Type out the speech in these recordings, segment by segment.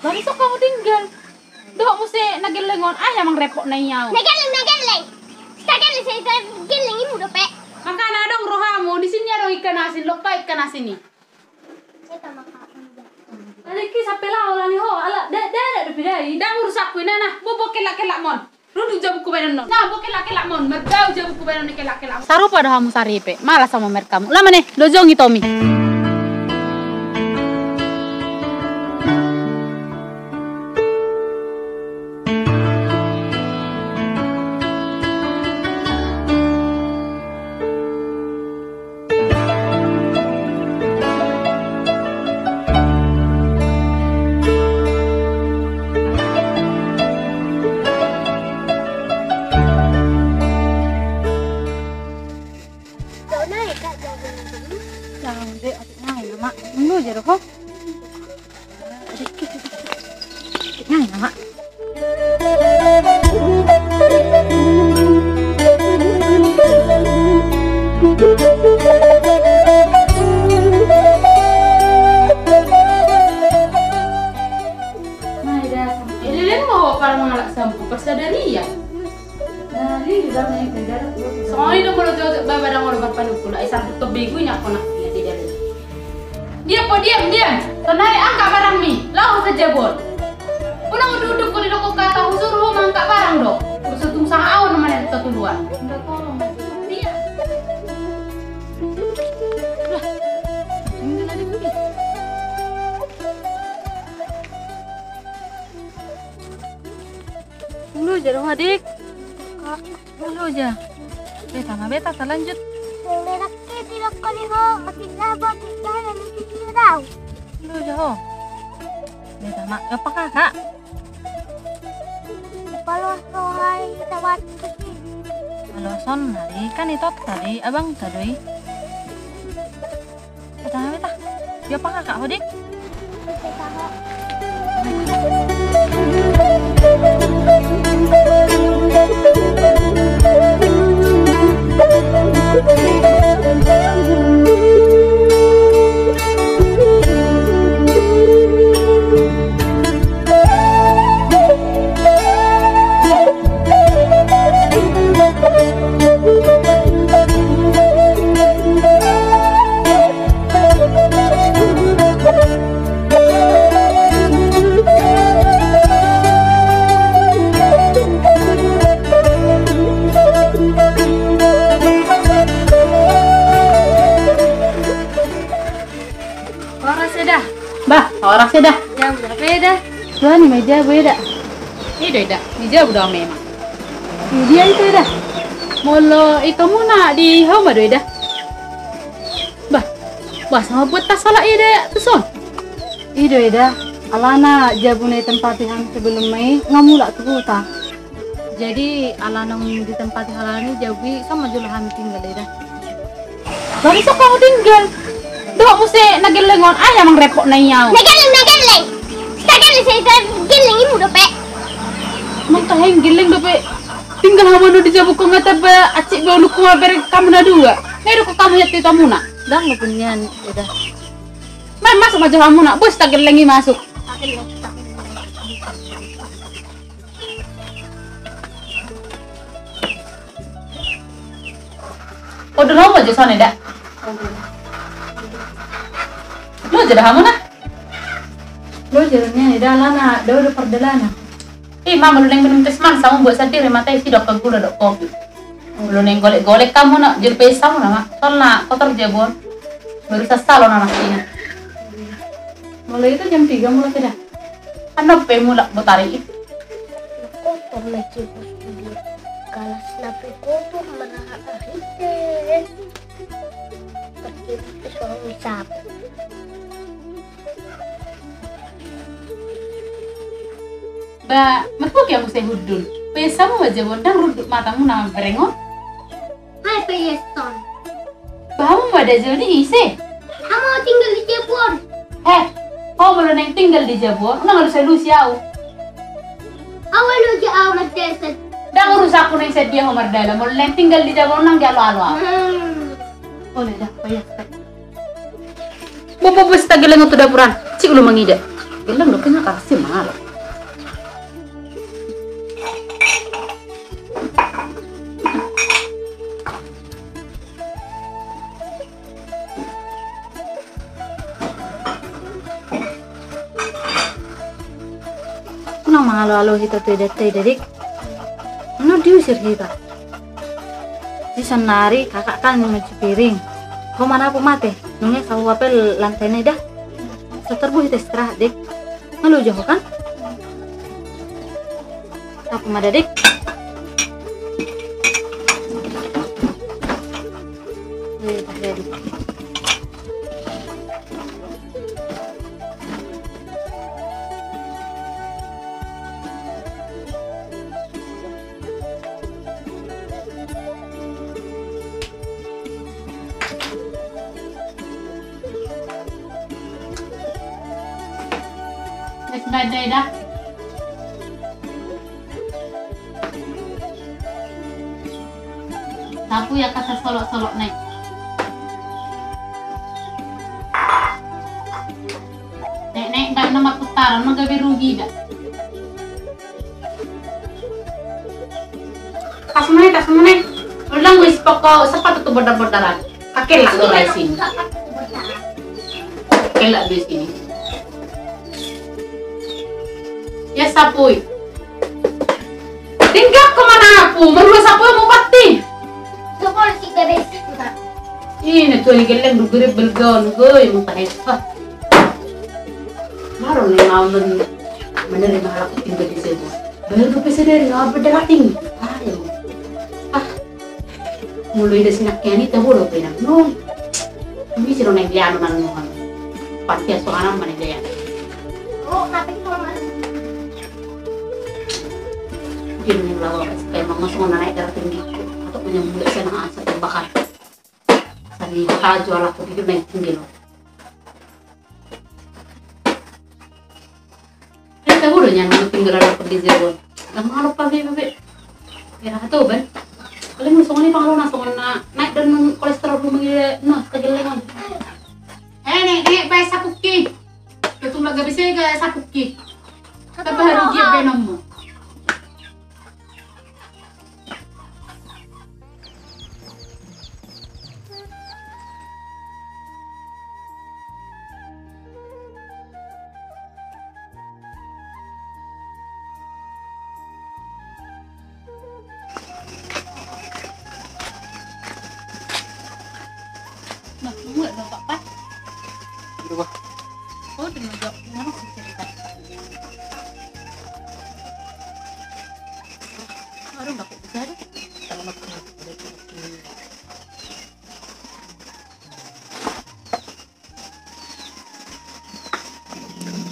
Balik sok kamu tinggal. Dok mesti nagelengon ayah mang repot na iyaw. Nageleng. Sekarang saya geleng ibu dope. Makana dong rohamu di sini ada ikan asin, lupa ikan asin nih. Saya tak makan. Ada kisah pelau lah nih ho, ala dah bidai. Dah rusak kuina nah, bobo kelak mon. Rundu jabu kubenan non. Nah, bobo kelak mon, mergau jabu kubenan ni kelak. Saru pada kamu saripe, malas sama merkamu. Lama nih, lojongi Tommy. Diam. Tonai angkat barang mi. Lau saja bol. Unang duduk ko di doko kata husur ho mangkat barang do. Usutung sang awan naman ito tuluan. Nda tolong. Diam. Lah. Tinggal ada budi. Dulu aja dong adik. Dulu aja. Beta lanjut. Lelaki tidak kali ho, masih dapat kita dan kita tahu. Dulu aja ho. Beta mak, apa kakak? Kalau soal kita waktu sih. Halo son, hari kan itu tadi abang tadi. Beta. Ya apa kakak hodik? Kita ho. Orang sudah. Jam berapa ya dah? Tuh nih meja beda. Ini beda. Meja udah memang. Ini dia itu dah. Molo itu muna di home dah. Bah sama buat tas salah ida tuh son. Ido ida. Alana jabune tempat yang sebelum Mei ngamula tuh ta. Jadi alana di tempat halani jawi sama julahan tinggal ida. Bari sok kamu tinggal. Dok mesti nagelengon ayah mang repot na iyaw. Nageleng. Sekarang saya geleng ibu dope. Mang taheng geleng dope. Tinggal hawa di jabu ko ngata ba acik ba luku ber kamu na dua. Ngero ko kamu yati tamu na. Dang lo punyan udah. Man masuk maju kamu na. Bos tak gelengi masuk. Udah lama aja sana dah. Lo jadi kamu nah? Lo jadinya nih dalana, udah perdelana. Mama lu neng minum tes man sama buat sendiri mata isi dok gula dok kopi. Lu neng golek kamu nak jadi pesa kamu nak, soalnya kotor jebon. Baru salon anak ini. Mulai itu jam 3 mulai sudah. Ano pe mulak botari? Kotor lagi bos. Kalas napi kotor mana ahite. Pergi suami sapu. Ba, matpuk yang mesti hudul. Pesa mo aja bondang ruduk matamu nama berengon. Hai peyeston. Bahamu ada jadi isi. Kamu tinggal di Jepun. Kau belum neng tinggal di Jabon, nang harus lu siau. Awal lu jauh nak deset. Dah urus aku neng sedia homar dalam, mau neng tinggal di Jabon nang jalo alo. Oleh dah, payah. Bobo bos tak geleng untuk dapuran, cik lu mengida. Geleng lu kena kasih mah. Kuna mahalo-halo kita tuh dedik. Mana diusir kita? Di senari kakak kan mencuci piring. Kau mana aku mate? Nungnya kau apel lantainya dah. Seterbu kita istirahat dik. Malu jauh kan? Apa mada dik? Dik. Wes badai dah. Sapu ya kata solok-solok naik. Nek dak nama putaran no gawe rugi dak. Kasmene. Ulang wis pokok sepatu tuh bodar-bodaran. Pakai lah di sini. Pakai lah di sini. Ya sapui. Tinggal kemana aku? Merua sapu mau pati. Tukol si Gadesi juga. Ini tuh yang geleng dugure belgon goy mau pahepa. Baru nih mau menerima hal aku tinggal di sini. Baru bisa dari apa berating. Ayo. Mulai dari sini kayaknya tahu loh pinang. No. Ini sih orang yang nang nang. Pasti soalan mana dia. Oh, tapi kalau mana? Mungkin yang lawa emang masuk naik darah tinggi atau menyambut sana asa terbakar. Sari jual aku hidup naik tinggi loh. Kita udah nyanyi tinggal ada di Zero. Nggak malu pagi bebe. Ya tahu ban. Kalian masuk ini pangalo na naik dan kolesterol rumah gila nah kegelengan. Nek bae sapuki. Ketung laga bisa ga sapuki. Tapi harus dia benommu. Nah, nunggu dong Pak. Coba. Oh, dengan jawab mana sih cerita? Baru nggak bisa deh. Kalau nggak bisa.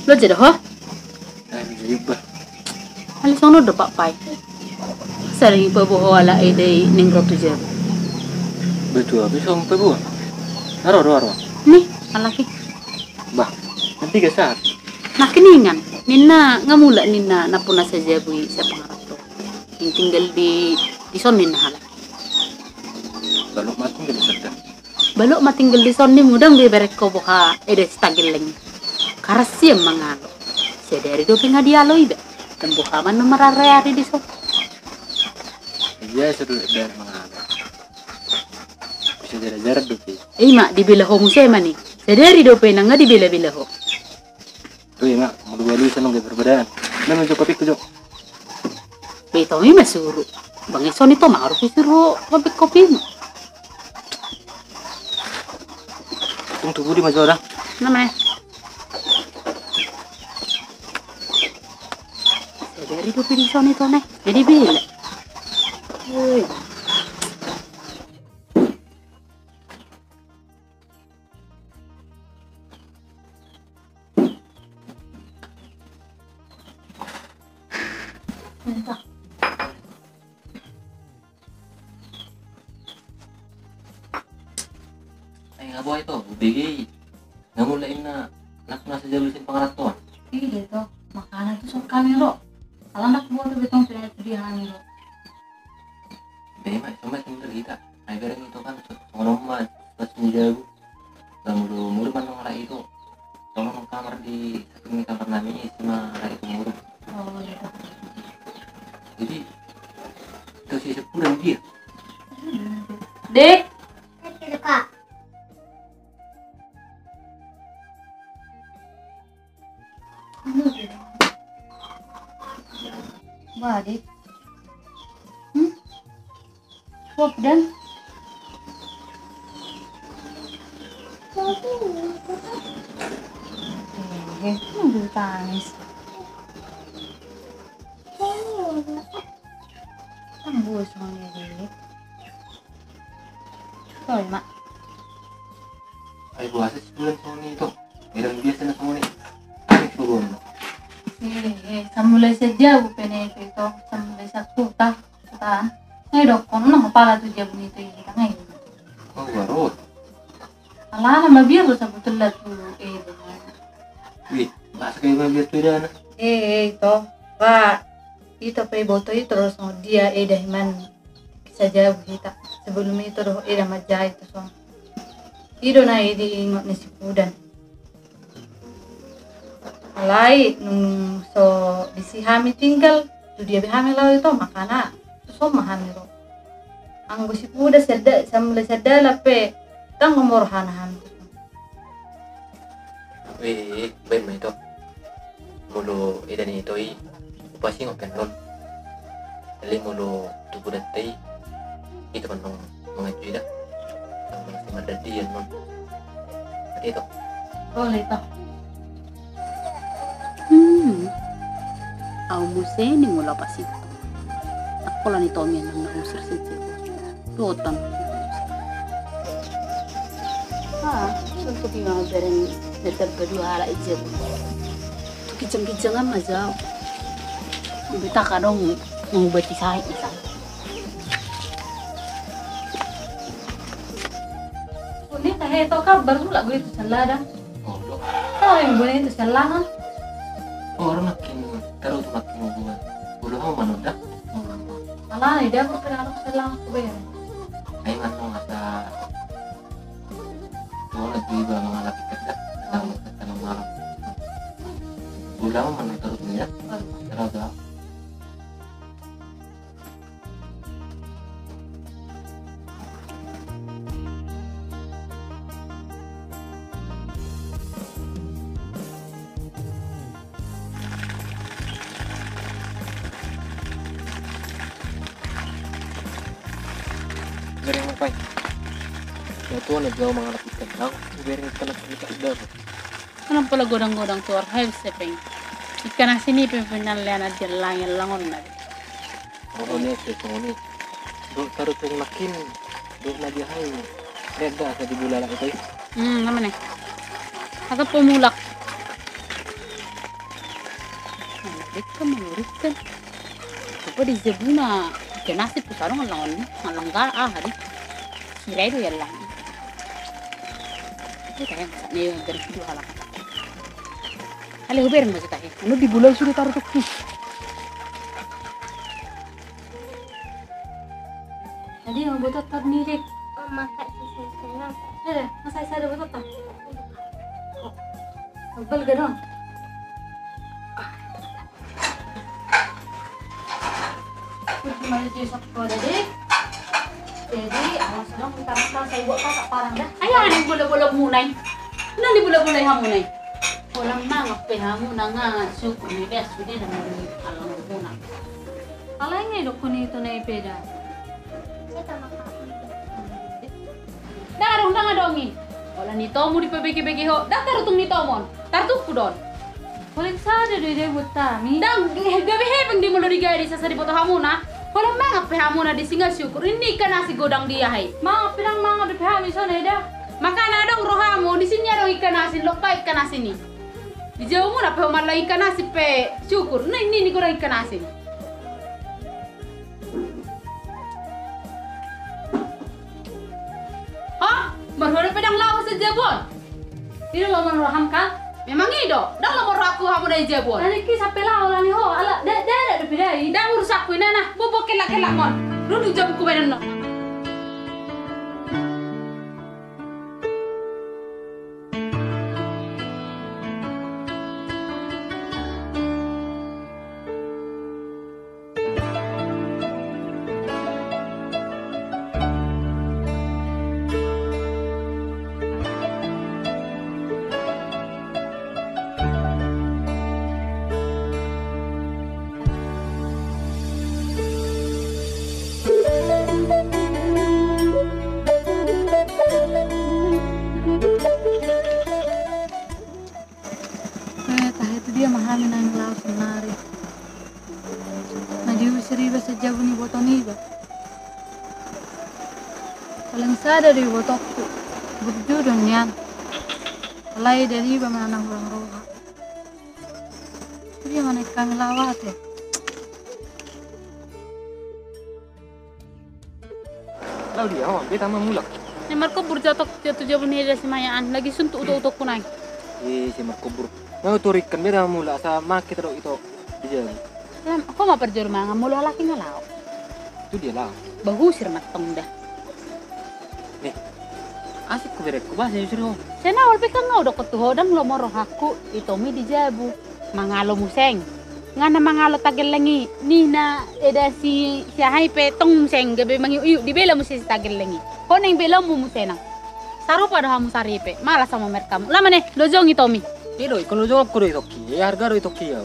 Lo jadi ho? Iba. Ali sono do Pak Pai. Sering bobo ala ide ningro tuje. Betul, habis orang pebu. Aro. Nih, alaki. Bah, nanti ke saat. Nah keningan, Nina ngamula Nina napuna saja bui sa pangarato. Yung tinggal di son Nina hala. Balok matung gak bisa dah. Balok matinggal di son ni mudang di berek ko buka ede stagileng. Karasiem mangalo. Sedari do pinga dialo ibe. Tembuka man numarare di son. Iya seru dari mengapa. Bisa jarak dope. Mak dibila ho musay mani. Sedari do pinang nga dibila-bila ho. Tuh mak, mau dua lu seneng gak perbedaan. Memang kopi kujo. Beto mi masuru. Bang Ison itu mah harus disuruh kopi mo. Tunggu budi maju orang. Namanya. Sedari do pinison itu nih. Jadi bila. Woi. Entah. Ay nga boy to, bigay. Namulain na anak na sa jalusin pangaratuan. Iya gitu. Makanan itu sok kami lo. Kalau anak buah tuh betong pindah itu dia kami lo. Bema, cuma sendiri kita. Ay garang itu kan ngomong mah pas menjago. Mulu man ng rai itu. Tolong ng kamar di saking kamar namin sama rai itu mulu. Oh gitu. Jadi itu si sepuluh dia. Dek. Tidak kak. Wah, Dik. Wah, dan belum tangis. Tembus soalnya, Dik. Sorry, Mak. Ay buasa sebulan sama itu. Meron biasa na sama ni. Ay turun. Samulai saja bu pene itu samulai satu tah tahan. Ngai dokon nah pala tu dia bunyi tu kita ngai. Oh warot. Alah nama biar lu sebetulnya tu Wih, bahasa kayak biar tu dah na. itu pak itu pe boto itu terus dia dahiman saja kita sebelum itu roh majah itu so. Ido na di ingot ni si Pudan. Alai nung so disihami tinggal tu dia behami lau itu makana tu so mahami ro. Anggo si Puda sedda sambil sedda lape tang umur hanahan. Wih, baik mah itu. Mulu idan itu pasti ngopen non. Kali mulu tubuh datai itu kan mengajui dah. Masih ada dia non. Tadi itu. Boleh toh. Au museni mula pas itu. Aku lah ni Tommy yang nak usir saja. Rotan. Suatu kira beren tetap berdua ala ije. Tu kijang-kijangan mazau. Beta kadang ngubati saya isa. Ini teh itu kabar pula gue itu salah dah. Oh, loh. Oh yang boleh itu salah kan? Oh, orang makin terus makin hubungan. Udah mau manoda. Alah dia berkenaan salah aku bayar. Ay man nung asa. Tuh lagi ba mga lapit ka. Tahu tanong malam. Udah mau manoda terus niya. Terus dah. Garing mo pa. Ito na jauh mga lapit ka. Ako, garing ka na kita daw. Kenapa pala godang-godang tuar hai sepeng. Ikan asini pimpinan liana jelang yang langon na. Oo ni, ni. Do taruh tung makin. Do na dia hay. Lihat dah sa dibulala ito. Naman eh. Atau pemulak. Malurit kan. Apa di zebuna. Kenasi pusarong langon. Malanggar hari. Kira itu ya lang. Itu kayak nih dari video halaman. Kali huberin masih tahu. Anu di bulan sudah taruh tuh. Jadi yang buat tetap nirik. Memakai sisi senang. Masa saya ada buat tetap. Tebal gedong. Kembali di sekolah Dik. Jadi awas dong kita saya buat kakak parang dah. Ayah ada bola-bola munai. Nang di bola-bola yang munai. Walang mangap pehamu na nga suko ni Bes hindi naman alam mo na. Alay nga ilo ko nito na ipeda. Saya tak makan. Darong dongi. Wala ni Tomo di pabegi-begi ho. Datar tung ni Tomon. Tartuk pudon. Walang sada do ide buat tami. Dang gabi hebeng di mulo di gari sa sariboto hamuna. Wala mangap hamuna di singa syukur. Ini kan nasi godang dia hai. Mga pilang mga di pehami so na ida. Makana dong rohamu di sini ada ikan asin lokpa ikan asin ni. Di jauh muna pe umar ikan asin pe syukur. Nah ini kurang ikan asin. Hah? Marhore pedang lawas sa Jabon. Dino mo man roham ka? Memang ido. Dang lamor aku hamu dari Jabon. Nani ki sa pela wala ni ho. Ala da do pidai. Dang urusak ku nana. Bobo kelak-kelak mon. Rudu jam ku beden no. boto niba. Paling sadar di botokku. Berjudun yan. Alay dari ba manang orang roha. Dia mana kami lawat ya. Lalu dia awak beta mulak. Ni marko burjatok jatuh jabun ni si mayaan lagi suntuk utok kunai. Si makubur. Mau turikan beta mulak sa makit ro itu dia. Ako maperjur mga mulo laki nga lao. Itu dia lah. Bahusir matong dah. Nih. Asik ko berek ko ba sa yusro. Sana wal pikang nga udok ketuhodang lo moro haku ito mi di jabu. Mangalo museng. Nga na mangalo tagel langi. Ni na eda si hay petong museng gabi mangi uyu di bela musi si tagel langi. Koneng bela mu musenang. Saro pada hamu saripe. Malas sama merkamu. Lama nih lojong ito mi. Pero kalau jawab ko ro itoki, harga ro itoki ya.